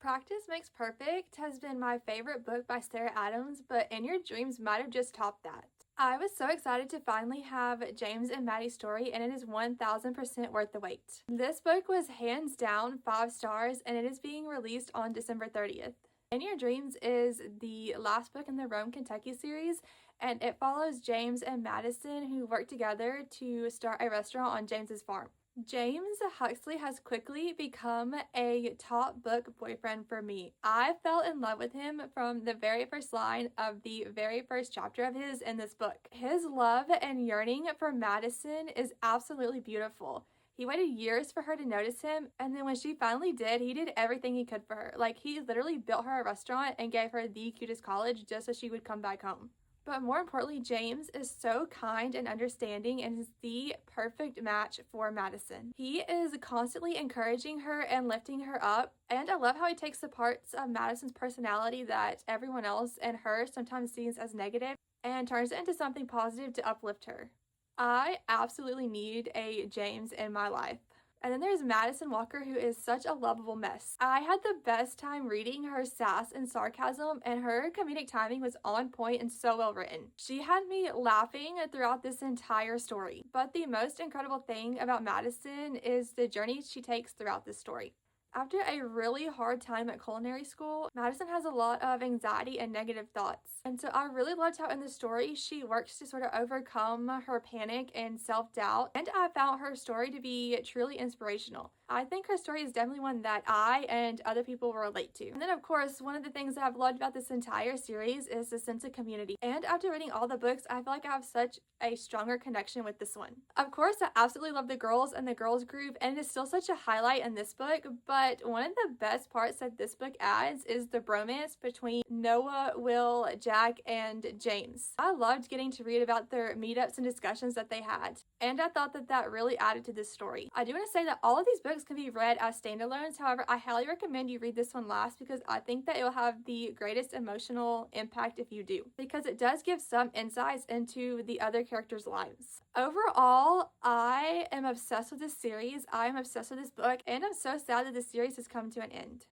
Practice Makes Perfect has been my favorite book by Sarah Adams, but In Your Dreams might have just topped that. I was so excited to finally have James and Maddie's story, and it is 1000% worth the wait. This book was hands down 5 stars, and it is being released on December 30th. In Your Dreams is the last book in the Rome, Kentucky series, and it follows James and Madison, who work together to start a restaurant on James's farm. James Huxley has quickly become a top book boyfriend for me. I fell in love with him from the very first line of the very first chapter of his in this book. His love and yearning for Madison is absolutely beautiful. He waited years for her to notice him, and then when she finally did, he did everything he could for her. Like, he literally built her a restaurant and gave her the cutest college just so she would come back home. But more importantly, James is so kind and understanding and is the perfect match for Madison. He is constantly encouraging her and lifting her up, and I love how he takes the parts of Madison's personality that everyone else and her sometimes sees as negative and turns it into something positive to uplift her. I absolutely need a James in my life. And then there's Madison Walker, who is such a lovable mess. I had the best time reading her sass and sarcasm, and her comedic timing was on point and so well written. She had me laughing throughout this entire story. But the most incredible thing about Madison is the journey she takes throughout this story. After a really hard time at culinary school, Madison has a lot of anxiety and negative thoughts. And so I really loved how in the story she works to sort of overcome her panic and self-doubt. And I found her story to be truly inspirational. I think her story is definitely one that I and other people will relate to. And then of course, one of the things that I've loved about this entire series is the sense of community. And after reading all the books, I feel like I have such a stronger connection with this one. Of course, I absolutely love the girls and the girls group, and it is still such a highlight in this book, but one of the best parts that this book adds is the bromance between Noah, Will, Jack, and James. I loved getting to read about their meetups and discussions that they had, and I thought that that really added to this story. I do want to say that all of these books can be read as standalones. However, I highly recommend you read this one last because I think that it will have the greatest emotional impact if you do, because it does give some insights into the other characters' lives. Overall, I am obsessed with this series. I am obsessed with this book, and I'm so sad that this series has come to an end.